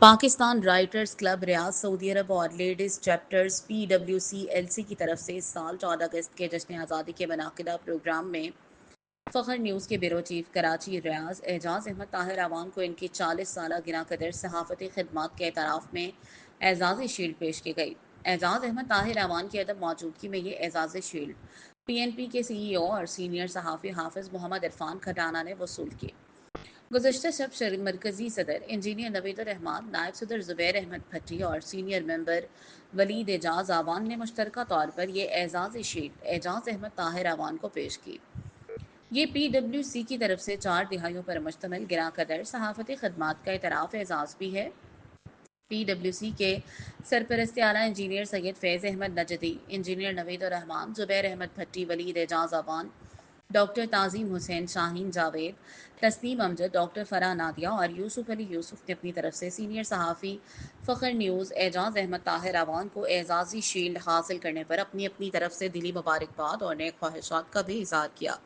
Pakistan writers club ریاض سعودی عرب اور ladies chapters PWCLC کی طرف سے اس سال 14 اگست کے جشن آزادی کے منعقدہ پروگرام میں فخر نیوز کے بیورو چیف کراچی ریاض اعجاز احمد طاہر اعوان کو ان کی 40 سالہ گراں قدر صحافتی خدمات کے اعتراف میں اعزازی شیلڈ پیش کی گئی۔ اعجاز احمد طاہر اعوان کی عدم موجودگی میں یہ اعزازی شیلڈ PNP کے CEO اور سینئر صحافی حافظ محمد عرفان کھٹانہ نے وصول کی۔ گزشتہ شب مرکزی صدر انجینئر نوید الرحمان، نائب صدر زبیر احمد بھٹی اور سینئر ممبر ولید اعجاز اعوان نے مشترکہ طور پر یہ اعزازی شیلڈ اعجاز احمد طاہر اعوان کو پیش کی۔ یہ PWC کی طرف سے 4 دہائیوں پر مشتمل گراں قدر صحافتی خدمات کا اعتراف اعزاز بھی ہے۔ PWC کے سرپرست اعلیٰ انجینئر سید فیض احمد نجدی، انجینئر نوید الرحمان، زبیر احمد بھٹی، ولید اعجاز اعوان، ڈاکٹر تعظیم حسین، شاہین جاوید، تسنیم امجد، ڈاکٹر فرح نادیہ اور یوسف علی یوسف نے اپنی طرف سے سینئر صحافی فخر نیوز اعجاز احمد طاہر اعوان کو اعزازی شیلڈ حاصل کرنے پر اپنی طرف سے دلی مبارکباد اور نیک خواہشات کا بھی اظہار کیا۔